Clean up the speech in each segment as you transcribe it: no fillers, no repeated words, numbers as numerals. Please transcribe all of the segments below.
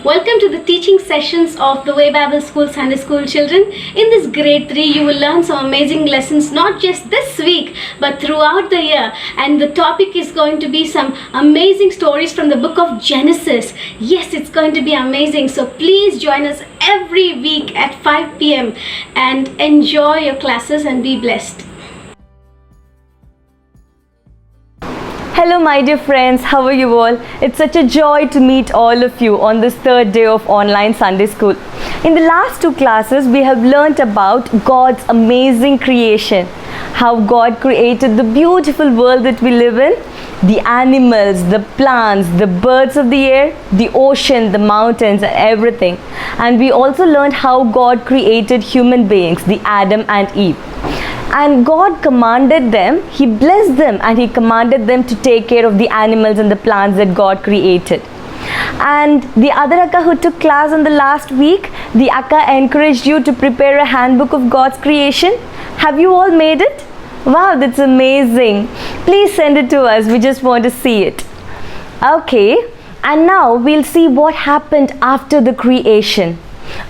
Welcome to the teaching sessions of the Way Bible School Sunday School children. In this grade 3, you will learn some amazing lessons, not just this week, but throughout the year. And the topic is going to be some amazing stories from the book of Genesis. Yes, it's going to be amazing. So please join us every week at 5 p.m. and enjoy your classes and be blessed. Hello my dear friends, how are you all? It's such a joy to meet all of you on this third day of online Sunday school. In the last two classes, we have learnt about God's amazing creation. How God created the beautiful world that we live in, the animals, the plants, the birds of the air, the ocean, the mountains and everything. And we also learned how God created human beings, the Adam and Eve. And God commanded them, He blessed them and He commanded them to take care of the animals and the plants that God created. And the other Akka who took class in the last week, the Akka encouraged you to prepare a handbook of God's creation. Have you all made it? Wow, that's amazing. Please send it to us. We just want to see it. Okay, and now we'll see what happened after the creation.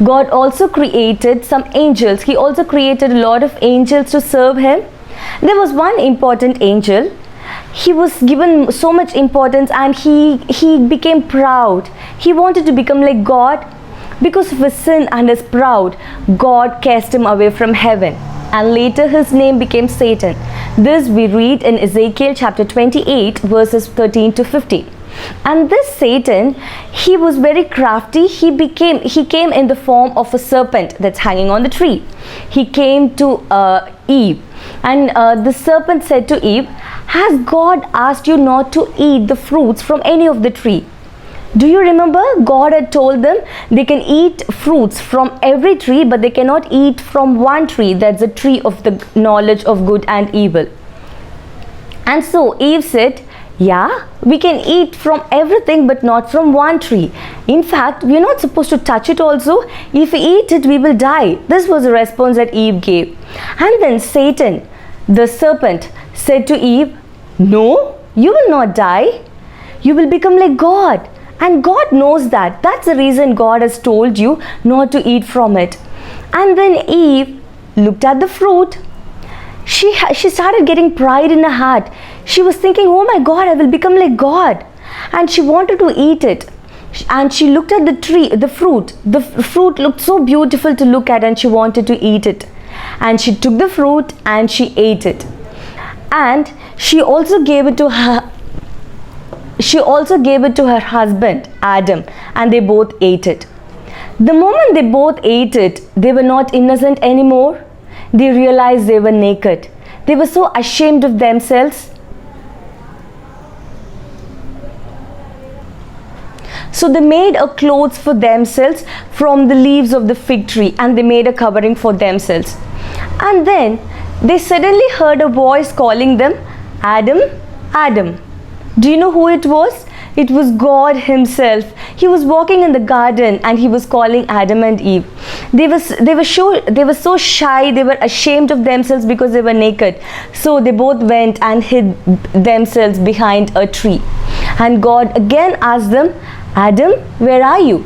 God also created some angels. He also created a lot of angels to serve Him. There was one important angel. He was given so much importance and he became proud. He wanted to become like God. Because of his sin and his pride, God cast him away from heaven. And later his name became Satan. This we read in Ezekiel chapter 28 verses 13 to 15. And this Satan, he was very crafty. He came in the form of a serpent that's hanging on the tree. He came to Eve, and the serpent said to Eve, "Has God asked you not to eat the fruits from any of the tree?" Do you remember? God had told them they can eat fruits from every tree, but they cannot eat from one tree. That's the tree of the knowledge of good and evil. And so Eve said, yeah, we can eat from everything but not from one tree. In fact, we are not supposed to touch it also. If we eat it, we will die. This was the response that Eve gave. And then Satan, the serpent, said to Eve, no, you will not die. You will become like God. And God knows that. That's the reason God has told you not to eat from it. And then Eve looked at the fruit. She started getting pride in her heart. She was thinking, oh my God, I will become like God. And she wanted to eat it. And she looked at the tree, the fruit. The fruit looked so beautiful to look at and she wanted to eat it. And she took the fruit and she ate it. And she also gave it to her. She also gave it to her husband, Adam, and they both ate it. The moment they both ate it, they were not innocent anymore. They realized they were naked. They were so ashamed of themselves. So they made a clothes for themselves from the leaves of the fig tree and they made a covering for themselves. And then they suddenly heard a voice calling them, Adam, Adam. Do you know who it was? It was God Himself. He was walking in the garden and He was calling Adam and Eve. They were so shy, they were ashamed of themselves because they were naked. So they both went and hid themselves behind a tree. And God again asked them, Adam, where are you?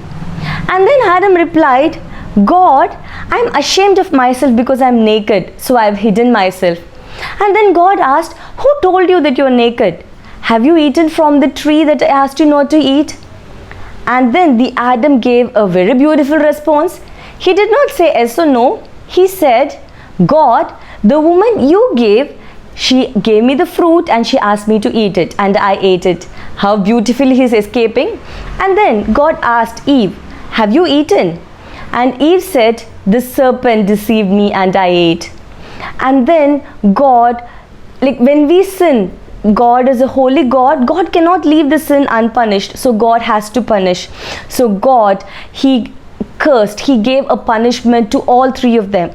And then Adam replied, God, I'm ashamed of myself because I'm naked, so I've hidden myself. And then God asked, who told you that you're naked? Have you eaten from the tree that I asked you not to eat? And then the Adam gave a very beautiful response. He did not say yes or no. He said, God, the woman you gave, she gave me the fruit and she asked me to eat it and I ate it. How beautifully he's escaping. And then God asked Eve, have you eaten? And Eve said, the serpent deceived me and I ate. And then God, like when we sin, God is a holy God. God cannot leave the sin unpunished. So God has to punish. So God, He cursed. He gave a punishment to all three of them.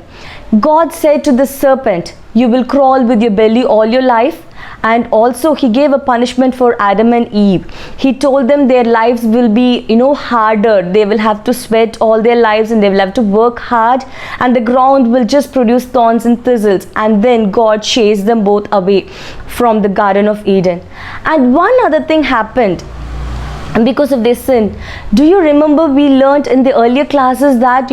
God said to the serpent, you will crawl with your belly all your life. And also He gave a punishment for Adam and Eve. He told them their lives will be, harder. They will have to sweat all their lives and they will have to work hard. And the ground will just produce thorns and thistles. And then God chased them both away from the Garden of Eden. And one other thing happened. and because of their sin. Do you remember we learnt in the earlier classes that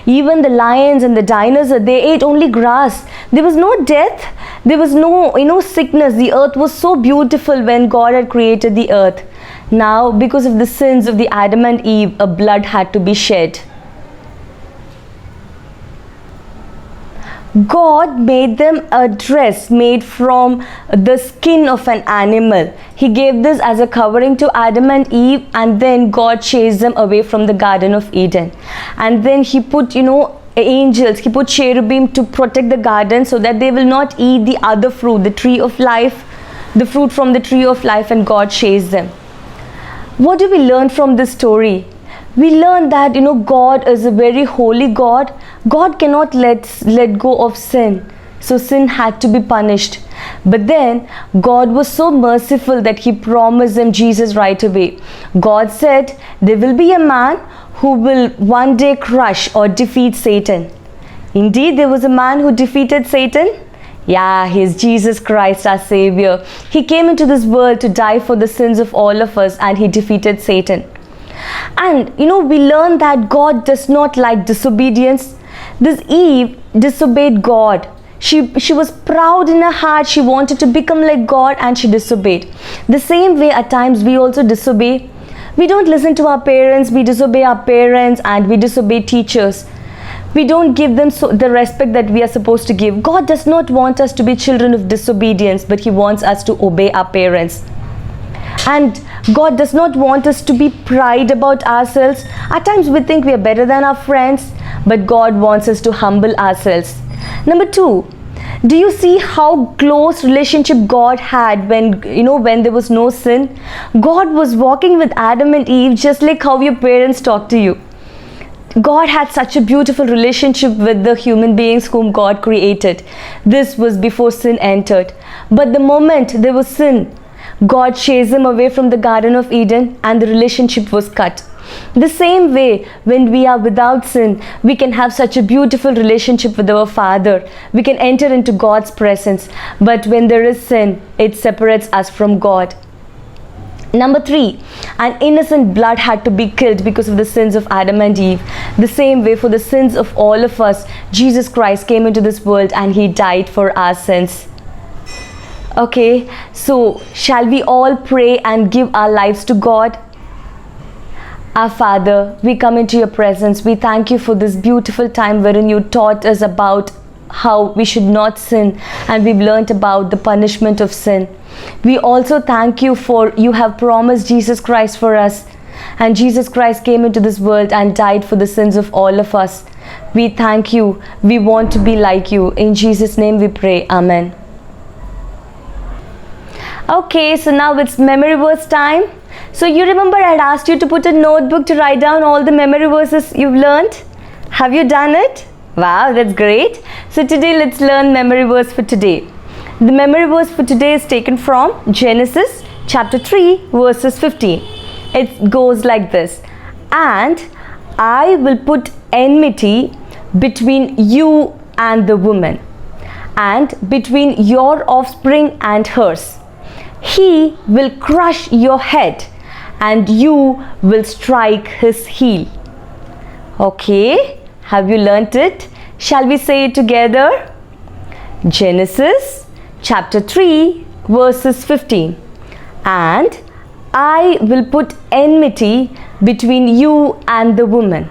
even the lions and the dinosaurs, they ate only grass. There was no death, there was no sickness. The earth was so beautiful when God had created the earth. Now because of the sins of the Adam and Eve, a blood had to be shed. God made them a dress made from the skin of an animal. He gave this as a covering to Adam and Eve, and then God chased them away from the Garden of Eden. And then he put angels, he put cherubim to protect the garden so that they will not eat the other fruit, the tree of life, the fruit from the tree of life, and God chased them. What do we learn from this story? We learn that God is a very holy God. God cannot let go of sin. So sin had to be punished. But then God was so merciful that he promised them Jesus right away. God said there will be a man who will one day crush or defeat Satan. Indeed, there was a man who defeated Satan. Yeah, he's Jesus Christ, our Savior. He came into this world to die for the sins of all of us, and he defeated Satan. And we learn that God does not like disobedience. This Eve disobeyed God. She was proud in her heart. She wanted to become like God, and she disobeyed. The same way at times we also disobey. We don't listen to our parents, we disobey our parents, and we disobey teachers. We don't give them the respect that we are supposed to give. God does not want us to be children of disobedience, but he wants us to obey our parents. And God does not want us to be pride about ourselves. At times we think we are better than our friends, but God wants us to humble ourselves. Number 2, do you see how close relationship God had when there was no sin? God was walking with Adam and Eve just like how your parents talk to you. God had such a beautiful relationship with the human beings whom God created. This was before sin entered. But the moment there was sin, God chased them away from the Garden of Eden, and the relationship was cut. The same way, when we are without sin, we can have such a beautiful relationship with our Father. We can enter into God's presence. But when there is sin, it separates us from God. Number 3, an innocent blood had to be killed because of the sins of Adam and Eve. The same way, for the sins of all of us, Jesus Christ came into this world and he died for our sins. Okay, so shall we all pray and give our lives to God? Our Father, we come into your presence. We thank you for this beautiful time wherein you taught us about how we should not sin, and we've learnt about the punishment of sin. We also thank you for you have promised Jesus Christ for us, and Jesus Christ came into this world and died for the sins of all of us. We thank you. We want to be like you. In Jesus' name we pray. Amen. Okay, so now it's memory verse time. So you remember I had asked you to put a notebook to write down all the memory verses you've learned. Have you done it? Wow, that's great. So today let's learn memory verse for today. The memory verse for today is taken from Genesis chapter 3 verses 15. It goes like this. And I will put enmity between you and the woman, and between your offspring and hers. He will crush your head, and you will strike his heel. Okay, have you learnt it? Shall we say it together? Genesis chapter 3 verses 15. And I will put enmity between you and the woman,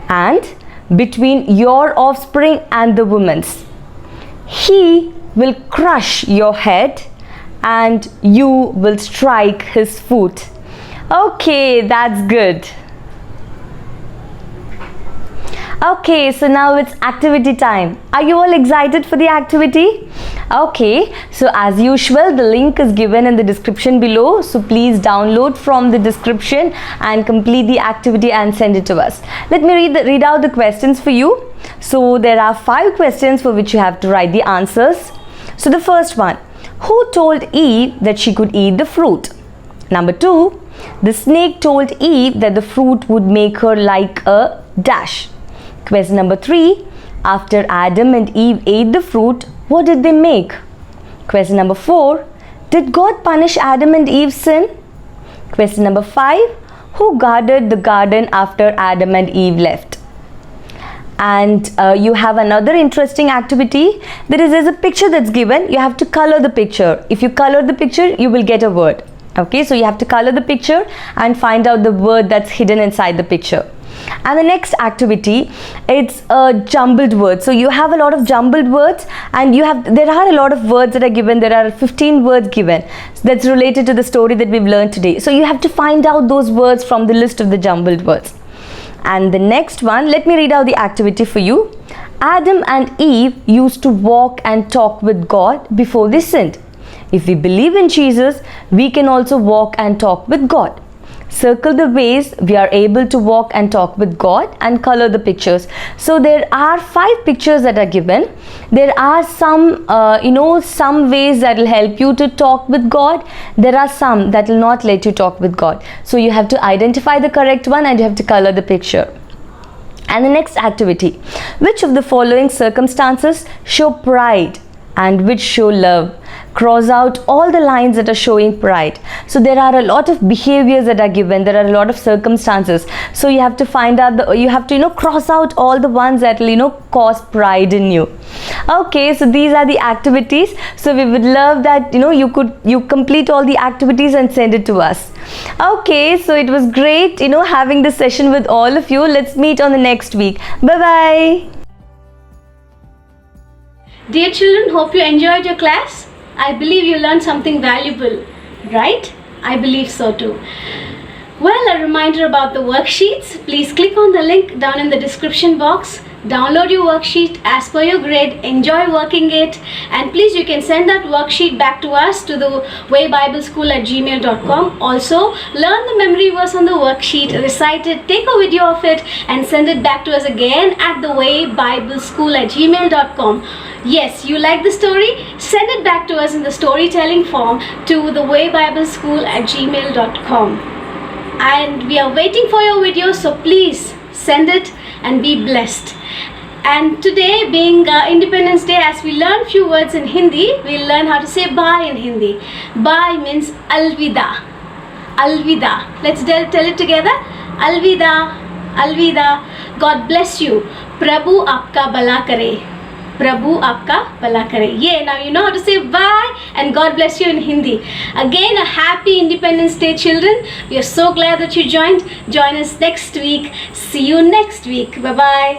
and between your offspring and the woman's. He will crush your head, and you will strike his foot. Okay, that's good. Okay, so now it's activity time. Are you all excited for the activity? Okay, so as usual, the link is given in the description below. So please download from the description and complete the activity and send it to us. Let me read out the questions for you. So there are 5 questions for which you have to write the answers. So the first one, who told Eve that she could eat the fruit? Number 2, the snake told Eve that the fruit would make her like a dash. Question number 3, after Adam and Eve ate the fruit, what did they make? Question number 4, did God punish Adam and Eve's sin? Question number 5. Who guarded the garden after Adam and Eve left? And you have another interesting activity. There's a picture that's given. You have to color the picture. If you color the picture, you will get a word. Okay, so you have to color the picture and find out the word that's hidden inside the picture. And the next activity, it's a jumbled word. So you have a lot of jumbled words, and there are a lot of words that are given. There are 15 words given that's related to the story that we've learned today. So you have to find out those words from the list of the jumbled words. And the next one, let me read out the activity for you. Adam and Eve used to walk and talk with God before they sinned. If we believe in Jesus, we can also walk and talk with God. Circle the ways we are able to walk and talk with God and color the pictures. So there are 5 pictures that are given. There are some some ways that will help you to talk with God. There are some that will not let you talk with God. So you have to identify the correct one and you have to color the picture. And the next activity, which of the following circumstances show pride and which show love? Cross out all the lines that are showing pride. So there are a lot of behaviors that are given. There are a lot of circumstances. So you have to find out you have to cross out all the ones that will cause pride in you. Okay, so these are the activities. So we would love that you complete all the activities and send it to us. Okay, so it was great having this session with all of you. Let's meet on the next week. Bye bye. Dear children, hope you enjoyed your class. I believe you learned something valuable, right? I believe so too. Well, a reminder about the worksheets. Please click on the link down in the description box. Download your worksheet as per your grade. Enjoy working it. And please, you can send that worksheet back to us to the waybibleschool@gmail.com. Also, learn the memory verse on the worksheet, recite it, take a video of it, and send it back to us again at the waybibleschool@gmail.com. Yes, you like the story? Send it back to us in the storytelling form to the waybibleschool@gmail.com. And we are waiting for your videos, so please send it and be blessed. And today, being Independence Day, as we learn few words in Hindi, we'll learn how to say bye in Hindi. Bye means alvida. Alvida. Let's tell it together. Alvida. Alvida. God bless you. Prabhu aapka bala kare. Prabhu aapka bhala kare. Yeah, now you know how to say bye and God bless you in Hindi. Again, a happy Independence Day, children. We are so glad that you joined. Join us next week. See you next week. Bye-bye.